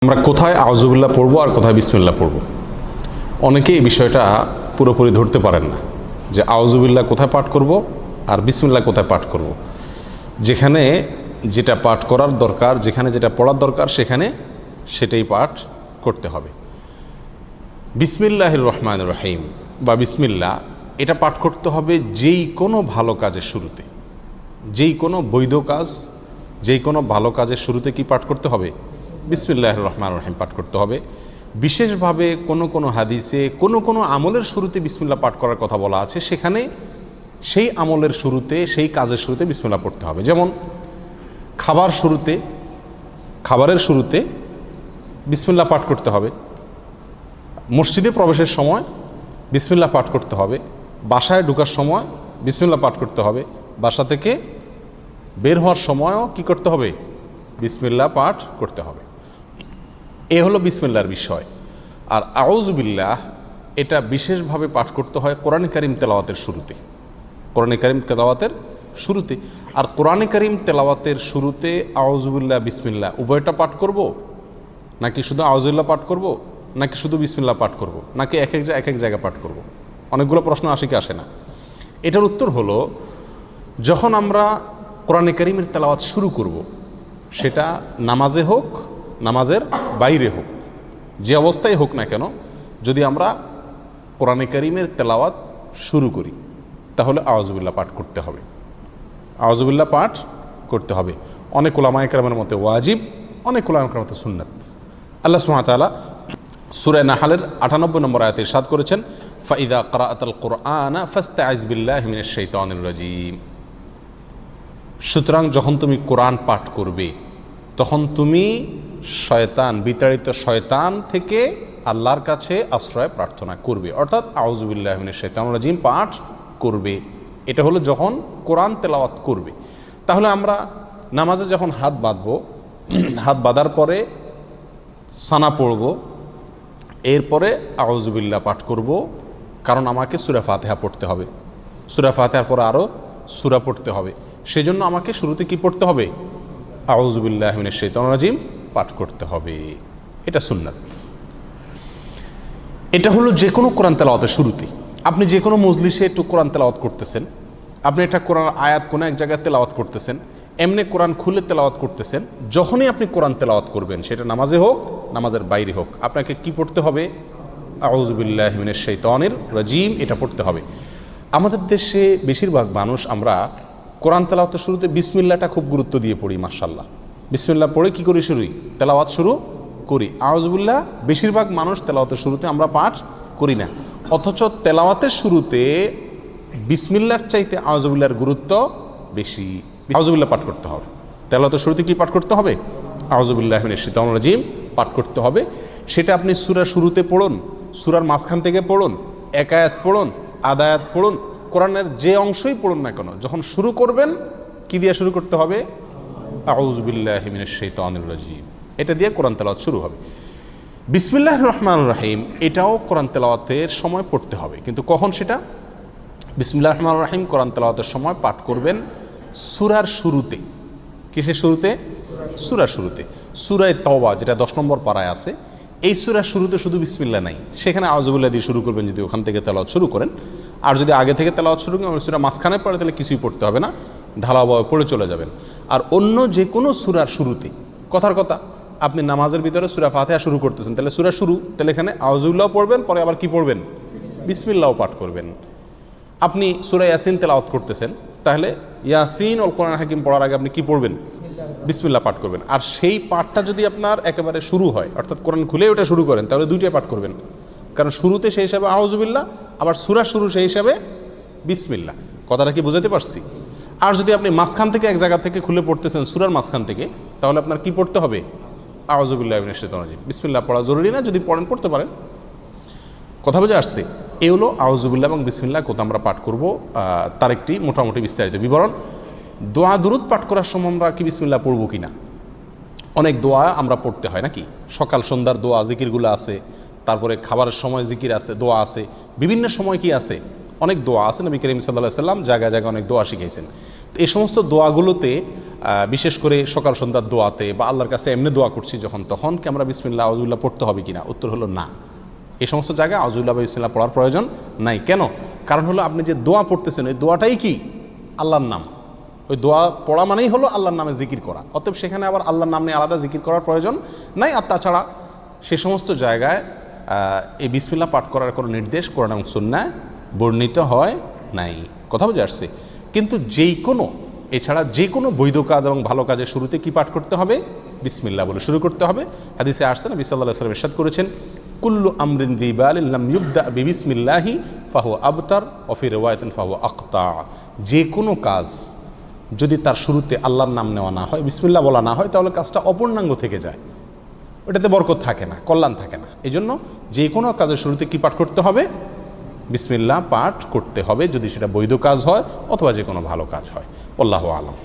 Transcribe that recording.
আমরা কোথায় আউযুবিল্লাহ পড়বো আর কোথায় বিসমিল্লাহ পড়বো, অনেকে এই বিষয়টা পুরোপুরি ধরতে পারেন না যে আউযুবিল্লাহ কোথায় পাঠ করব আর বিসমিল্লাহ কোথায় পাঠ করব। যেখানে যেটা পাঠ করার দরকার, যেখানে যেটা পড়ার দরকার সেখানে সেটাই পাঠ করতে হবে। বিসমিল্লাহির রহমানির রহিম বা বিসমিল্লাহ এটা পাঠ করতে হবে যেই কোনো ভালো কাজের শুরুতে, যেই কোনো বৈধ কাজ, যেই কোনো ভালো কাজের শুরুতে কি পাঠ করতে হবে? বিসমিল্লাহির রহমানির রহিম পাঠ করতে হবে। বিশেষভাবে কোনো কোনো হাদিসে কোনো কোনো আমলের শুরুতে বিসমিল্লাহ পাঠ করার কথা বলা আছে, সেখানে সেই আমলের শুরুতে, সেই কাজের শুরুতে বিসমিল্লাহ পড়তে হবে। যেমন খাবারের শুরুতে বিসমিল্লাহ পাঠ করতে হবে, মসজিদে প্রবেশের সময় বিসমিল্লাহ পাঠ করতে হবে, বাসায় ঢোকার সময় বিসমিল্লাহ পাঠ করতে হবে, বাসা থেকে বের হওয়ার সময়ও কি করতে হবে? বিসমিল্লাহ পাঠ করতে হবে। এ হলো বিসমিল্লাহর বিষয়। আর আউযুবিল্লাহ এটা বিশেষভাবে পাঠ করতে হয় কোরআনে কারীম তেলাওয়াতের শুরুতে, কোরআনে কারীম তেলাওয়াতের শুরুতে। আর কোরআনে কারীম তেলাওয়াতের শুরুতে আউযুবিল্লাহ বিসমিল্লাহ উভয়টা পাঠ করব, নাকি শুধু আউযুবিল্লাহ পাঠ করব, নাকি শুধু বিসমিল্লাহ পাঠ করব, নাকি এক এক জায়গায় পাঠ করব? অনেকগুলো প্রশ্ন আসে কি আসে না? এটার উত্তর হলো, যখন আমরা কোরআনে কারীমের তেলাওয়াত শুরু করব, সেটা নামাজে হোক, নামাজের বাইরে হোক, যে অবস্থায় হোক না কেন, যদি আমরা কোরআনে কারীমের তেলাওয়াত শুরু করি তাহলে আউযুবিল্লাহ পাঠ করতে হবে, আউযুবিল্লাহ পাঠ করতে হবে। অনেক উলামায়ে কেরামের মতে ওয়াজিব, অনেক উলামায়ে কেরামের মতে সুন্নাত। আল্লাহ সুবহানাহু ওয়া তাআলা সূরা নাহলের 98 নম্বর আয়াতে ইরশাদ করেছেন, ফাইদা ক্রাআতাল কুরআনা ফাস্তাইজ বিল্লাহি মিনাশ শাইতানির রাজীম। সুতরাং যখন তুমি কোরআন পাঠ করবে তখন তুমি শয়তান, বিতাড়িত শয়তান থেকে আল্লাহর কাছে আশ্রয় প্রার্থনা করবে, অর্থাৎ আউযুবিল্লাহি মিনাশ শাইতানির রাজীম পাঠ করবে। এটা হলো যখন কোরআন তেলাওয়াত করবে। তাহলে আমরা নামাজে যখন হাত বাঁধবো, হাত বাঁধার পরে সানা পড়ব, এরপরে আউযুবিল্লাহ পাঠ করব, কারণ আমাকে সূরা ফাতিহা পড়তে হবে, সূরা ফাতিহার পরে আরও সূরা পড়তে হবে। সেজন্য আমাকে শুরুতে কি পড়তে হবে? আউযুবিল্লাহি মিনাশ শাইতানির রাজীম পাঠ করতে হবে। এটা সুন্নাত। এটা হলো যে কোনো কোরআন তেলাওয়াতের শুরুতে। আপনি যে কোনো মজলিসে একটু কোরআন তেলাওয়াত করতেছেন, আপনি একটা কোরআন আয়াত কোনো এক জায়গায় তেলাওয়াত করতেছেন, এমনি কোরআন খুলে তেলাওয়াত করতেছেন, যখনই আপনি কোরআন তেলাওয়াত করবেন, সেটা নামাজে হোক, নামাজের বাইরে হোক, আপনাকে কি পড়তে হবে? আউযুবিল্লাহি মিনাশ শাইতানির রাজীম এটা পড়তে হবে। আমাদের দেশে বেশিরভাগ মানুষ আমরা কোরআন তেলাওয়াতের শুরুতে বিসমিল্লাহটা খুব গুরুত্ব দিয়ে পড়ি। মাশাআল্লাহ, বিসমিল্লাহ পড়ে কি করি? তেলাওয়াত শুরু করি। আউযুবিল্লাহ বেশিরভাগ মানুষ তেলাওয়াতের শুরুতে আমরা পাঠ করি না, অথচ তেলাওয়াতের শুরুতে বিসমিল্লাহর চাইতে আউযুবিল্লাহর গুরুত্ব বেশি। আউযুবিল্লাহ পাঠ করতে হবে। তেলাওয়াতের শুরুতে কি পাঠ করতে হবে? আউযুবিল্লাহি মিনাশ শাইতানির রাজীম পাঠ করতে হবে। সেটা আপনি সূরার শুরুতে পড়ুন, সূরার মাঝখান থেকে পড়ুন, এক আয়াত পড়ুন, আধা আয়াত পড়ুন, কোরআনের যে অংশই পড়ুন না কেন, যখন শুরু করবেন কি দিয়ে শুরু করতে হবে? আউযুবিল্লাহি মিনাশ শাইতানির রাজীম, এটা দিয়ে কোরআন তেলাওয়াত শুরু হবে। বিসমিল্লাহির রহমানির রহিম এটাও কোরআন তেলাওয়াতের সময় পড়তে হবে, কিন্তু কখন সেটা? বিসমিল্লাহির রহমানির রহিম কোরআন তেলাওয়াতের সময় পাঠ করবেন সূরার শুরুতে। কিসের শুরুতে? সূরার শুরুতে। সূরা তাওবা যেটা 10 নম্বর পারায় আছে, এই সূরার শুরুতে শুধু বিসমিল্লাহ নাই, সেখানে আউযুবিল্লাহ দিয়ে শুরু করবেন যদি ওখান থেকে তেলাওয়াত শুরু করেন। আর যদি আগে থেকে তেলাওয়াত শুরু করেন, সূরা মাঝখানে পড়ে, তাহলে কিছুই পড়তে হবে না, ঢালাওভাবে পড়ে চলে যাবেন। আর অন্য যে কোনো সূরার শুরুতে, কথার কথা, আপনি নামাজের ভিতরে সূরা ফাতিহা শুরু করতেছেন, তাহলে সূরা শুরু, তাহলে এখানে আউযুবিল্লাহ পড়বেন, পরে আবার কি পড়বেন? বিসমিল্লাহ পাঠ করবেন। আপনি সূরা ইয়াসিন তেলাওয়াত করতেছেন, তাহলে ইয়াসিন ওয়াল কোরআনুল হাকিম পড়ার আগে আপনি কি পড়বেন? বিসমিল্লাহ পাঠ করবেন। আর সেই পাঠটা যদি আপনার একেবারে শুরু হয়, অর্থাৎ কোরআন খুলে ওটা শুরু করেন, তাহলে দুইটাই পাঠ করবেন, কারণ শুরুতে সেই হিসাবে আউযুবিল্লাহ, আবার সূরা শুরু সেই হিসাবে বিসমিল্লাহ। কথাটা কি বুঝাতে পারছি? আর যদি আপনি মাঝখান থেকে এক জায়গা থেকে খুলে পড়তেছেন, সূরার মাঝখান থেকে, তাহলে আপনার কি পড়তে হবে? আউযুবিল্লাহি মিনাশ শাইতানির রাজীম। বিসমিল্লাহ পড়া জরুরি না, যদি পড়েন পড়তে পারেন। কথা বুঝে আসছে? এই হলো আউযুবিল্লাহ এবং বিসমিল্লাহ কোথা আমরা পাঠ করব, তার একটি মোটামুটি বিস্তারিত বিবরণ। দোয়া দুরুদ পাঠ করার সময় আমরা কি বিসমিল্লাহ পড়ব কি না? অনেক দোয়া আমরা পড়তে হয় নাকি? সকাল সন্ধ্যার দোয়া জিকিরগুলো আছে, তারপরে খাবারের সময় জিকির আছে, দোয়া আছে, বিভিন্ন সময় কি আছে? অনেক দোয়া আছে। নবী করিম সাল্লাল্লাহু আলাইহি ওয়াসাল্লাম জায়গায় জায়গায় অনেক দোয়া শিখিয়েছেন। এই সমস্ত দোয়াগুলোতে বিশেষ করে সকাল সন্ধ্যার দোয়াতে বা আল্লাহর কাছে এমনি দোয়া করছি যখন, তখন কি আমরা বিসমিল্লাহ আউযুবিল্লাহ পড়তে হবে কিনা? উত্তর হলো না। এই সমস্ত জায়গায় আউযুবিল্লাহ বা বিসমিল্লাহ পড়ার প্রয়োজন নাই। কেন? কারণ হলো আপনি যে দোয়া পড়তেছেন ওই দোয়াটাই কি আল্লাহর নাম। ওই দোয়া পড়া মানেই হলো আল্লাহর নামে জিকির করা, অতএব সেখানে আবার আল্লাহর নাম নিয়ে আলাদা জিকির করার প্রয়োজন নাই। আর তাছাড়া সে সমস্ত জায়গায় এই বিসমিল্লাহ পাঠ করার কোনো নির্দেশ কোরআন এবং সুন্নায় বর্ণিত হয় নাই। কথা বুঝে আসছে? কিন্তু এছাড়া যে কোনো বৈধ কাজ এবং ভালো কাজের শুরুতে কি পাঠ করতে হবে? বিসমিল্লাহ বলে শুরু করতে হবে। হাদিসে আসছে, নবী সাল্লাল্লাহু আলাইহি ওয়াসাল্লাম ইরশাদ করেছেন, কুল্লু আমরিন যী বালিন লাম ইউবদা বিবিসমিল্লাহি ফাহুয়া আবতার ওয়া ফি রিওয়ায়াতিন ফাহুয়া আকতা। যে কোনো কাজ যদি তার শুরুতে আল্লাহর নাম নেওয়া না হয়, বিসমিল্লাহ বলা না হয়, তাহলে কাজটা অপূর্ণাঙ্গ থেকে যায়, ওটাতে বরকত থাকে না, কল্যাণ থাকে না। এই জন্য যে কোনো কাজের শুরুতে কি পাঠ করতে হবে? বিসমিল্লাহ পাঠ করতে হবে, যদি সেটা বৈধ কাজ হয় অথবা যে কোনো ভালো কাজ হয়। আল্লাহু আলাম।